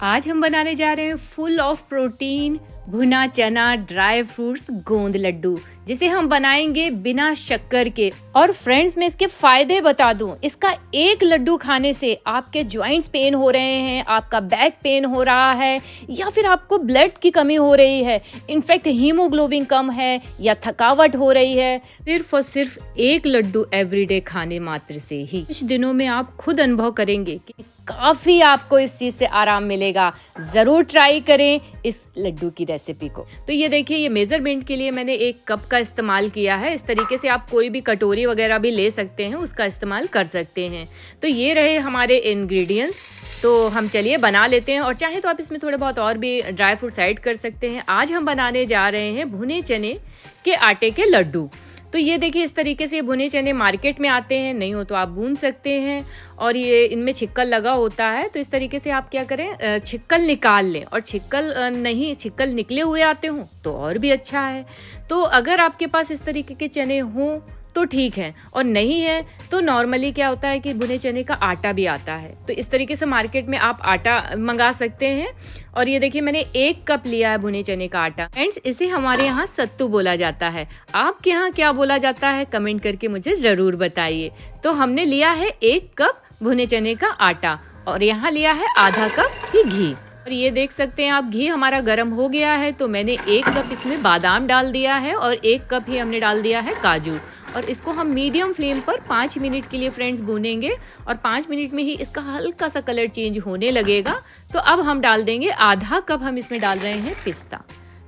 आज हम बनाने जा रहे हैं फुल ऑफ प्रोटीन भुना चना ड्राई फ्रूट्स गोंद लड्डू, जिसे हम बनाएंगे बिना शक्कर के। और फ्रेंड्स, मैं इसके फायदे बता दूं, इसका एक लड्डू खाने से आपके जॉइंट्स पेन हो रहे हैं, आपका बैक पेन हो रहा है, या फिर आपको ब्लड की कमी हो रही है, इनफैक्ट हीमोग्लोबिन कम है या थकावट हो रही है, सिर्फ और सिर्फ एक लड्डू एवरीडे खाने मात्र से ही कुछ दिनों में आप खुद अनुभव करेंगे कि काफी आपको इस चीज से आराम मिलेगा। जरूर ट्राई करें इस लड्डू की रेसिपी को। तो ये देखिए, ये मेजरमेंट के लिए मैंने 1 कप का इस्तेमाल किया है। इस तरीके से आप कोई भी कटोरी वगैरह भी ले सकते हैं, उसका इस्तेमाल कर सकते हैं। तो ये रहे हमारे इंग्रेडिएंट्स। तो हम चलिए बना लेते हैं, और चाहे तो आप इसमें थोड़े बहुत और भी ड्राई फ्रूट्स ऐड कर सकते हैं। आज हम बनाने जा रहे हैं भुने चने के आटे के लड्डू। तो ये देखिए, इस तरीके से भुने चने मार्केट में आते हैं, नहीं हो तो आप भून सकते हैं। और ये इनमें छिक्कल लगा होता है, तो इस तरीके से आप क्या करें, छिक्कल निकाल लें। और छिक्कल निकले हुए आते हों तो और भी अच्छा है। तो अगर आपके पास इस तरीके के चने हों तो ठीक है, और नहीं है तो नॉर्मली क्या होता है कि भुने चने का आटा भी आता है। तो इस तरीके से मार्केट में आप आटा मंगा सकते हैं। और ये देखिए, मैंने 1 कप लिया है भुने चने का आटा। फ्रेंड्स, इसे हमारे यहाँ सत्तू बोला जाता है। आपके यहाँ क्या बोला जाता है, कमेंट करके मुझे जरूर बताइए। तो हमने लिया है 1 कप भुने चने का आटा, और यहाँ लिया है आधा कप ही घी। और ये देख सकते हैं आप, घी हमारा गर्म हो गया है। तो मैंने 1 कप इसमें बादाम डाल दिया है, और 1 कप ही हमने डाल दिया है काजू। और इसको हम मीडियम फ्लेम पर 5 मिनट के लिए फ्रेंड्स भूनेंगे, और 5 मिनट में ही इसका हल्का सा कलर चेंज होने लगेगा। तो अब हम डाल देंगे आधा कप, हम इसमें डाल रहे हैं पिस्ता।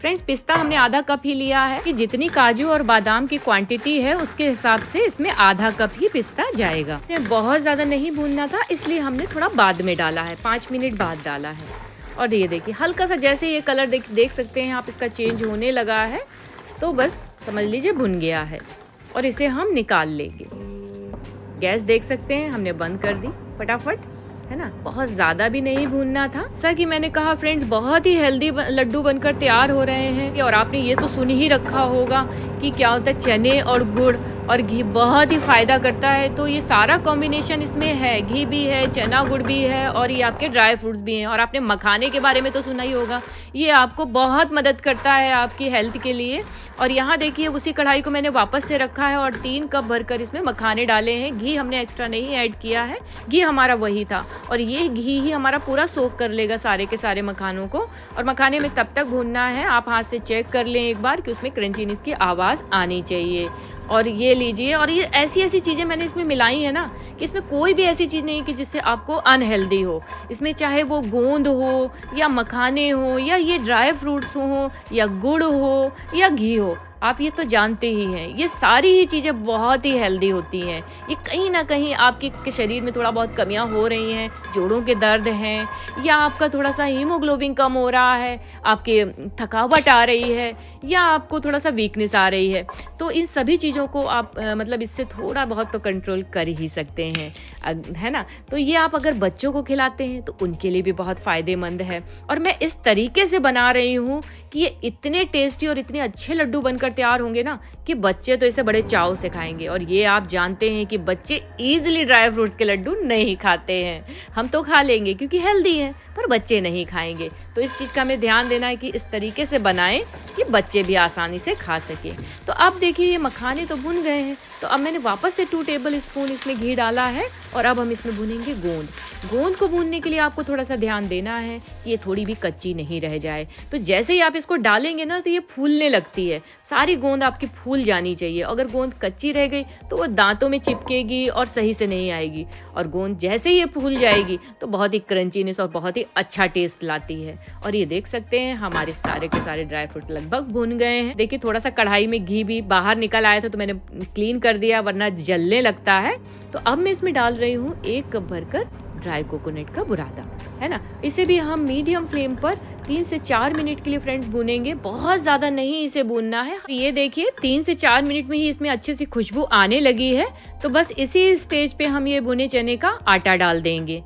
फ्रेंड्स, पिस्ता हमने आधा कप ही लिया है, कि जितनी काजू और बादाम की क्वांटिटी है उसके हिसाब से इसमें आधा कप ही पिस्ता जाएगा। बहुत ज्यादा नहीं भूनना था, इसलिए हमने थोड़ा बाद में डाला है, 5 मिनट बाद डाला है। और ये देखिए, हल्का सा जैसे ये कलर देख सकते हैं आप, इसका चेंज होने लगा है, तो बस समझ लीजिए भुन गया है। और इसे हम निकाल लेंगे। गैस देख सकते हैं हमने बंद कर दी फटाफट, है ना। बहुत ज्यादा भी नहीं भूनना था। जैसा कि मैंने कहा फ्रेंड्स, बहुत ही हेल्दी लड्डू बनकर तैयार हो रहे हैं। और आपने ये तो सुन ही रखा होगा कि क्या होता है, चने और गुड़ और घी बहुत ही फायदा करता है। तो ये सारा कॉम्बिनेशन इसमें है, घी भी है, चना गुड़ भी है, और ये आपके ड्राई फ्रूट्स भी हैं। और आपने मखाने के बारे में तो सुना ही होगा, ये आपको बहुत मदद करता है आपकी हेल्थ के लिए। और यहाँ देखिए, उसी कढ़ाई को मैंने वापस से रखा है, और 3 कप भरकर इसमें मखाने डाले हैं। घी हमने एक्स्ट्रा नहीं ऐड किया है, घी हमारा वही था। और ये घी ही हमारा पूरा सोख कर लेगा सारे के सारे मखानों को। और मखाने में तब तक भूनना है, आप हाथ से चेक कर लें एक बार कि उसमें क्रंचीनेस की आवाज़ आनी चाहिए। और ये लीजिए, और ये ऐसी चीज़ें मैंने इसमें मिलाई है ना, कि इसमें कोई भी ऐसी चीज़ नहीं कि जिससे आपको अनहेल्दी हो। इसमें चाहे वो गोंद हो या मखाने हो या ये ड्राई फ्रूट्स हो या गुड़ हो या घी हो, आप ये तो जानते ही हैं, ये सारी ही चीज़ें बहुत ही हेल्दी होती हैं। ये कहीं ना कहीं आपके शरीर में थोड़ा बहुत कमियां हो रही हैं, जोड़ों के दर्द हैं, या आपका थोड़ा सा हीमोग्लोबिन कम हो रहा है, आपके थकावट आ रही है, या आपको थोड़ा सा वीकनेस आ रही है, तो इन सभी चीज़ों को आप मतलब इससे थोड़ा बहुत तो कंट्रोल कर ही सकते हैं, है ना। तो ये आप अगर बच्चों को खिलाते हैं तो उनके लिए भी बहुत फ़ायदेमंद है। और मैं इस तरीके से बना रही हूँ कि ये इतने टेस्टी और इतने अच्छे लड्डू बनकर तैयार होंगे ना, कि बच्चे तो इसे बड़े चाव से खाएंगे। और ये आप जानते हैं कि बच्चे इजीली ड्राई फ्रूट्स के लड्डू नहीं खाते हैं। हम तो खा लेंगे क्योंकि हेल्दी हैं, पर बच्चे नहीं खाएंगे। तो इस चीज़ का हमें ध्यान देना है कि इस तरीके से बनाएं कि बच्चे भी आसानी से खा सकें। तो अब देखिए, ये मखाने तो भुन गए हैं। तो अब मैंने वापस से 2 टेबल स्पून इसमें घी डाला है, और अब हम इसमें भुनेंगे गोंद को भूनने के लिए आपको थोड़ा सा ध्यान देना है कि ये थोड़ी भी कच्ची नहीं रह जाए। तो जैसे ही आप इसको डालेंगे ना, तो ये फूलने लगती है, सारी गोंद आपकी फूल जानी चाहिए। अगर गोंद कच्ची रह गई तो वो दांतों में चिपकेगी और सही से नहीं आएगी। और गोंद जैसे ही ये फूल जाएगी तो बहुत ही क्रंचीनेस और बहुत ही अच्छा टेस्ट लाती है। और ये देख सकते हैं हमारे सारे के सारे ड्राई फ्रूट लगभग भुन गए हैं। देखिए, थोड़ा सा कढ़ाई में घी भी बाहर निकल आया था, तो मैंने क्लीन कर दिया, वरना जलने लगता है। तो अब मैं इसमें डाल रही हूँ 1 कप भरकर ड्राई कोकोनट का बुरादा, है ना। इसे भी हम मीडियम फ्लेम पर 3 से 4 मिनट के लिए फ्रेंड्स भूनेंगे, बहुत ज्यादा नहीं इसे भूनना है। ये देखिए, 3 से 4 मिनट में ही इसमें अच्छे से खुशबू आने लगी है। तो बस इसी स्टेज पे हम ये भुने चने का आटा डाल देंगे।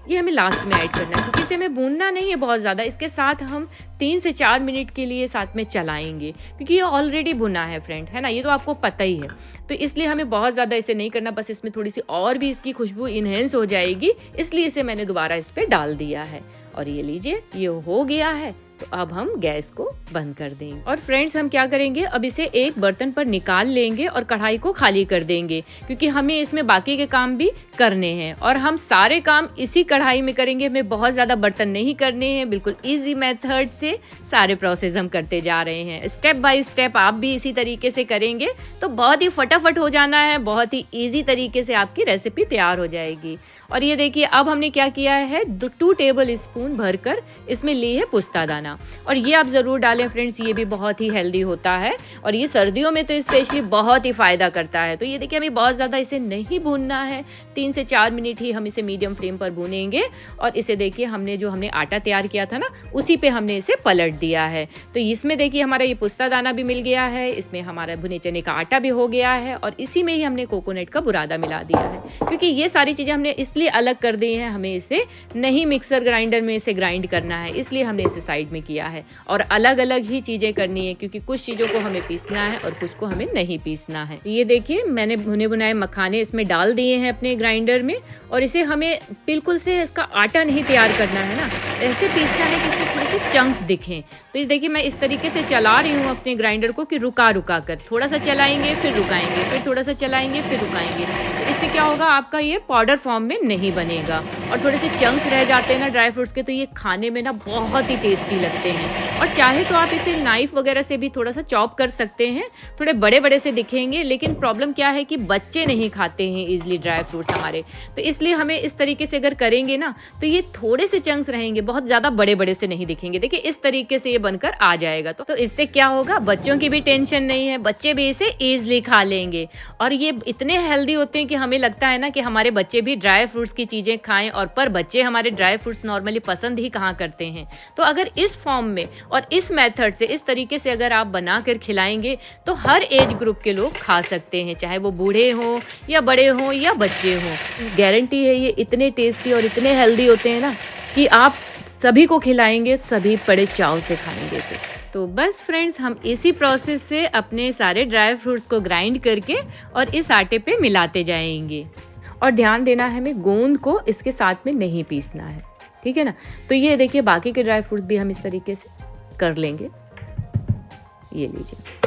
ये हमें लास्ट में ऐड करना है, क्योंकि इसे हमें भूनना नहीं है बहुत ज़्यादा। इसके साथ हम 3 से 4 मिनट के लिए साथ में चलाएंगे, क्योंकि ये ऑलरेडी भुना है फ्रेंड, है ना, ये तो आपको पता ही है। तो इसलिए हमें बहुत ज़्यादा इसे नहीं करना, बस इसमें थोड़ी सी और भी इसकी खुशबू इन्हेंस हो जाएगी, इसलिए इसे मैंने दोबारा इस पर डाल दिया है। और ये लीजिए ये हो गया है। तो अब हम गैस को बंद कर देंगे और फ्रेंड्स हम क्या करेंगे, अब इसे एक बर्तन पर निकाल लेंगे और कढ़ाई को खाली कर देंगे, क्योंकि हमें इसमें बाकी के काम भी करने हैं और हम सारे काम इसी कढ़ाई में करेंगे। हमें बहुत ज्यादा बर्तन नहीं करने हैं, बिल्कुल इजी मेथड से सारे प्रोसेस हम करते जा रहे हैं। स्टेप बाय स्टेप आप भी इसी तरीके से करेंगे तो बहुत ही फटाफट हो जाना है, बहुत ही ईजी तरीके से आपकी रेसिपी तैयार हो जाएगी। और ये देखिए अब हमने क्या किया है, 2 टेबल स्पून भरकर इसमें ली है पुस्ता दाना, और ये आप जरूर डालें फ्रेंड्स, ये भी बहुत ही हेल्दी होता है और ये सर्दियों में तो स्पेशली बहुत ही फायदा करता है। तो ये देखिए हमें बहुत ज्यादा इसे नहीं भूनना है, 3 से 4 मिनट ही हम इसे मीडियम फ्लेम पर भूनेंगे। और इसे देखिए हमने आटा तैयार किया था ना, उसी पे हमने इसे पलट दिया है। तो इसमें देखिए हमारा ये पुस्ता दाना भी मिल गया है, इसमें हमारा भुने चने का आटा भी हो गया है और इसी में ही हमने कोकोनट का बुरादा मिला दिया है, क्योंकि ये सारी चीजें हमने इसलिए अलग कर दी हैं, हमें इसे नहीं मिक्सर ग्राइंडर में इसे ग्राइंड करना है, इसलिए हमने इसे साइड में किया है। और अलग अलग ही चीजें करनी है, क्योंकि कुछ चीजों को हमें पीसना है और कुछ को हमें नहीं पीसना है। ये देखिए मैंने भुने बुनाए मखाने इसमें डाल दिए हैं अपने ग्राइंडर में, और इसे हमें बिल्कुल से इसका आटा नहीं तैयार करना है ना, ऐसे पीसना है कि इसमें थोड़े से चंक्स दिखें। तो ये देखिए मैं इस तरीके से चला रही हूँ अपने ग्राइंडर को कि रुका रुका कर, थोड़ा सा चलाएंगे फिर रुकाएंगे, फिर थोड़ा सा चलाएंगे फिर रुकाएंगे। तो इससे क्या होगा, आपका ये पाउडर फॉर्म में नहीं बनेगा और थोड़े से चंक्स रह जाते हैं ना ड्राई फ्रूट्स के, तो ये खाने में ना बहुत ही टेस्टी लगते हैं। और चाहे तो आप इसे नाइफ वगैरह से भी थोड़ा सा चॉप कर सकते हैं, थोड़े बड़े बड़े से दिखेंगे, लेकिन प्रॉब्लम क्या है कि बच्चे नहीं खाते हैं इजिली ड्राई फ्रूट्स हमारे, तो इसलिए हमें इस तरीके से अगर करेंगे ना तो ये थोड़े से चंक्स रहेंगे, बहुत ज्यादा बड़े बड़े से नहीं दिखेंगे। देखिए इस तरीके से ये बनकर आ जाएगा, तो इससे क्या होगा, बच्चों की भी टेंशन नहीं है, बच्चे भी इसे इजिली खा लेंगे। और ये इतने हेल्दी होते हैं कि हमें लगता है ना कि हमारे बच्चे भी ड्राई फ्रूट्स की चीजें खाएं, और पर बच्चे हमारे ड्राई फ्रूट्स नॉर्मली पसंद ही कहाँ करते हैं। तो अगर इस फॉर्म में और इस मेथड से, इस तरीके से अगर आप बना कर खिलाएंगे तो हर एज ग्रुप के लोग खा सकते हैं, चाहे वो बूढ़े हों या बड़े हों या बच्चे हों। गारंटी है ये इतने टेस्टी और इतने हेल्दी होते हैं ना कि आप सभी को खिलाएंगे, सभी बड़े चाव से खाएंगे इसे। तो बस फ्रेंड्स हम इसी प्रोसेस से अपने सारे ड्राई फ्रूट्स को ग्राइंड करके और इस आटे पे मिलाते जाएंगे। और ध्यान देना है हमें गोंद को इसके साथ में नहीं पीसना है, ठीक है ना। तो ये देखिए बाकी के ड्राई फ्रूट्स भी हम इस तरीके से कर लेंगे। ये लीजिए,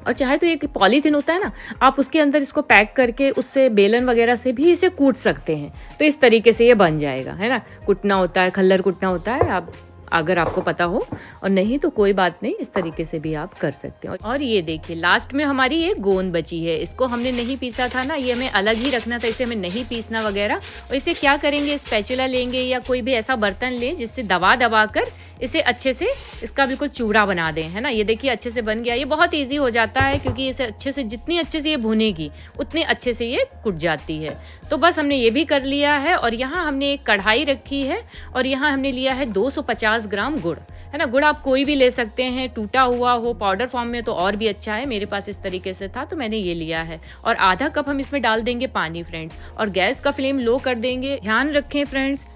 और चाहे तो एक पॉलीथिन होता है ना, आप उसके अंदर इसको पैक करके उससे बेलन वगैरह से भी इसे कूट सकते हैं, तो इस तरीके से ये बन जाएगा, है ना। कुटना होता है, खल्लर कुटना होता है, आप अगर आपको पता हो, और नहीं तो कोई बात नहीं, इस तरीके से भी आप कर सकते हो। और ये देखिए लास्ट में हमारी ये गोंद बची है, इसको हमने नहीं पीसा था ना, ये हमें अलग ही रखना था, इसे हमें नहीं पीसना वगैरह। और इसे क्या करेंगे, स्पैचुला लेंगे या कोई भी ऐसा बर्तन लें जिससे दबा दबा कर इसे अच्छे से इसका बिल्कुल चूड़ा बना दें, है ना। ये देखिए अच्छे से बन गया, ये बहुत ईजी हो जाता है, क्योंकि इसे अच्छे से जितनी अच्छे से ये भुनेगी उतनी अच्छे से ये कुट जाती है। तो बस हमने ये भी कर लिया है, और यहाँ हमने एक कढ़ाई रखी है और यहाँ हमने लिया है 250 ग्राम गुड़, है ना। गुड़ आप कोई भी ले सकते हैं, टूटा हुआ हो, पाउडर फॉर्म में तो और भी अच्छा है, मेरे पास इस तरीके से था तो मैंने ये लिया है। और आधा कप हम इसमें डाल देंगे पानी फ्रेंड्स, और गैस का फ्लेम लो कर देंगे। ध्यान रखें फ्रेंड्स,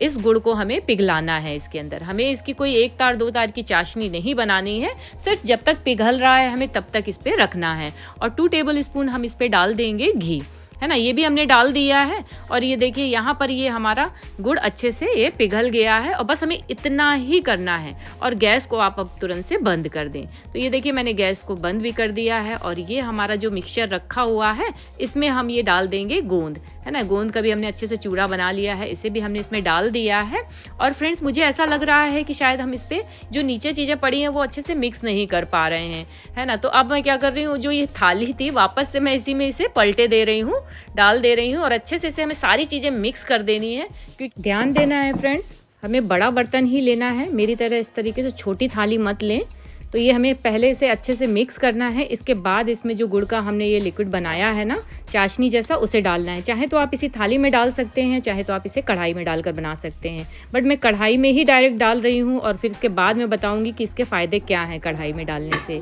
इस गुड़ को हमें पिघलाना है इसके अंदर, हमें इसकी कोई 1 तार 2 तार की चाशनी नहीं बनानी है, सिर्फ जब तक पिघल रहा है हमें तब तक इस पे रखना है। और 2 टेबल स्पून हम इस पे डाल देंगे घी, है ना, ये भी हमने डाल दिया है। और ये देखिए यहाँ पर ये हमारा गुड़ अच्छे से ये पिघल गया है, और बस हमें इतना ही करना है। और गैस को आप अब तुरंत से बंद कर दें। तो ये देखिए मैंने गैस को बंद भी कर दिया है, और ये हमारा जो मिक्सचर रखा हुआ है इसमें हम ये डाल देंगे गोंद, है ना। गोंद का भी हमने अच्छे से चूड़ा बना लिया है, इसे भी हमने इसमें डाल दिया है। और फ्रेंड्स मुझे ऐसा लग रहा है कि शायद हम इस पे जो नीचे चीज़ें पड़ी हैं वो अच्छे से मिक्स नहीं कर पा रहे हैं, है ना। तो अब मैं क्या कर रही हूँ, जो ये थाली थी वापस से मैं इसी में इसे पलटे दे रही हूँ, डाल दे रही हूँ, और अच्छे से इसे हमें सारी चीज़ें मिक्स कर देनी है। क्योंकि ध्यान देना है फ्रेंड्स, हमें बड़ा बर्तन ही लेना है, मेरी तरह इस तरीके से छोटी थाली मत लें। तो ये हमें पहले से अच्छे से मिक्स करना है, इसके बाद इसमें जो गुड़ का हमने ये लिक्विड बनाया है ना, चाशनी जैसा, उसे डालना है। चाहे तो आप इसी थाली में डाल सकते हैं, चाहे तो आप इसे कढ़ाई में डालकर बना सकते हैं, बट मैं कढ़ाई में ही डायरेक्ट डाल रही हूँ, और फिर इसके बाद मैं बताऊँगी कि इसके फ़ायदे क्या हैं कढ़ाई में डालने से।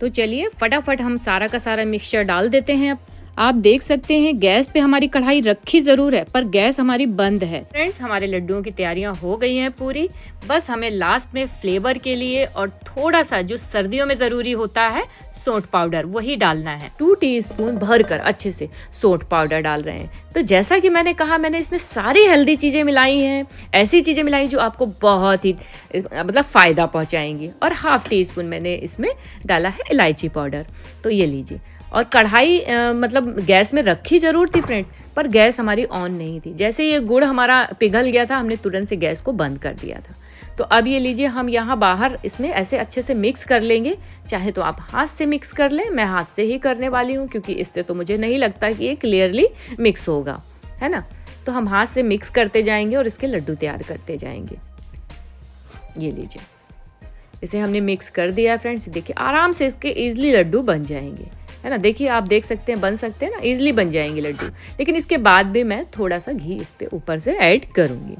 तो चलिए फटाफट हम सारा का सारा मिक्सचर डाल देते हैं। आप देख सकते हैं गैस पे हमारी कढ़ाई रखी जरूर है पर गैस हमारी बंद है। फ्रेंड्स, हमारे लड्डुओं की तैयारियां हो गई हैं पूरी। बस हमें लास्ट में फ्लेवर के लिए और थोड़ा सा जो सर्दियों में जरूरी होता है सौंठ पाउडर, वही डालना है। 2 टीस्पून भर कर अच्छे से सौंठ पाउडर डाल रहे हैं। तो जैसा कि मैंने कहा, मैंने इसमें सारी हेल्दी चीजें मिलाई हैं, ऐसी चीजें मिलाई जो आपको बहुत ही मतलब फायदा पहुंचाएंगी। और ½ टीस्पून मैंने इसमें डाला है इलायची पाउडर। तो ये लीजिए। और कढ़ाई मतलब गैस में रखी जरूर थी फ्रेंड, पर गैस हमारी ऑन नहीं थी। जैसे ये गुड़ हमारा पिघल गया था, हमने तुरंत से गैस को बंद कर दिया था। तो अब ये लीजिए, हम यहाँ बाहर इसमें ऐसे अच्छे से मिक्स कर लेंगे। चाहे तो आप हाथ से मिक्स कर लें, मैं हाथ से ही करने वाली हूँ क्योंकि इससे तो मुझे नहीं लगता कि ये क्लियरली मिक्स होगा, है ना। तो हम हाथ से मिक्स करते जाएंगे और इसके लड्डू तैयार करते जाएंगे। ये लीजिए, इसे हमने मिक्स कर दिया फ्रेंड्स। देखिए आराम से इसके ईजिली लड्डू बन जाएंगे, है ना। देखिए आप देख सकते हैं, बन सकते हैं ना, इजीली बन जाएंगे लड्डू। लेकिन इसके बाद भी मैं थोड़ा सा घी इस पे ऊपर से ऐड करूंगी।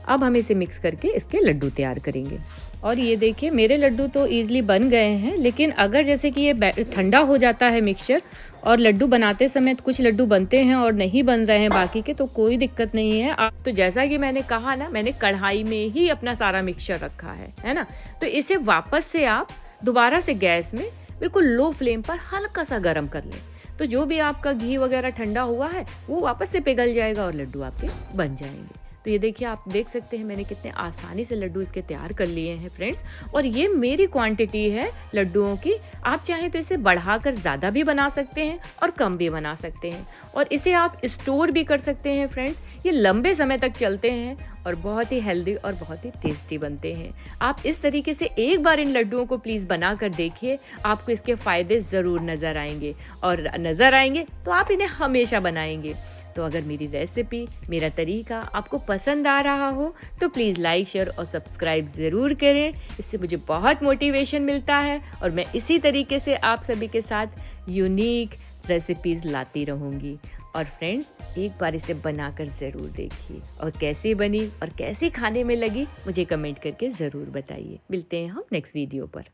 अब हम इसे मिक्स करके इसके लड्डू तैयार करेंगे। और ये देखिए मेरे लड्डू तो इजीली बन गए हैं। लेकिन अगर जैसे कि ये ठंडा हो जाता है मिक्सचर और लड्डू बनाते समय कुछ लड्डू बनते हैं और नहीं बन रहे हैं बाकी के, तो कोई दिक्कत नहीं है। आप तो जैसा कि मैंने कहा ना, मैंने कढ़ाई में ही अपना सारा मिक्सचर रखा है ना। तो इसे वापस से आप दोबारा से गैस में बिल्कुल लो फ्लेम पर हल्का सा गर्म कर लें। तो जो भी आपका घी वगैरह ठंडा हुआ है वो वापस से पिघल जाएगा और लड्डू आपके बन जाएंगे। तो ये देखिए, आप देख सकते हैं मैंने कितने आसानी से लड्डू इसके तैयार कर लिए हैं फ्रेंड्स। और ये मेरी क्वांटिटी है लड्डुओं की। आप चाहें तो इसे बढ़ाकर ज़्यादा भी बना सकते हैं और कम भी बना सकते हैं। और इसे आप स्टोर भी कर सकते हैं फ्रेंड्स। ये लंबे समय तक चलते हैं और बहुत ही हेल्दी और बहुत ही टेस्टी बनते हैं। आप इस तरीके से एक बार इन लड्डुओं को प्लीज़ बना कर देखिए, आपको इसके फ़ायदे ज़रूर नज़र आएंगे। और नज़र आएंगे तो आप इन्हें हमेशा बनाएंगे। तो अगर मेरी रेसिपी, मेरा तरीका आपको पसंद आ रहा हो तो प्लीज़ लाइक, शेयर और सब्सक्राइब ज़रूर करें। इससे मुझे बहुत मोटिवेशन मिलता है और मैं इसी तरीके से आप सभी के साथ यूनिक रेसिपीज़ लाती रहूँगी। और फ्रेंड्स, एक बार इसे बनाकर ज़रूर देखिए और कैसी बनी और कैसी खाने में लगी मुझे कमेंट करके ज़रूर बताइए। मिलते हैं हम नेक्स्ट वीडियो पर।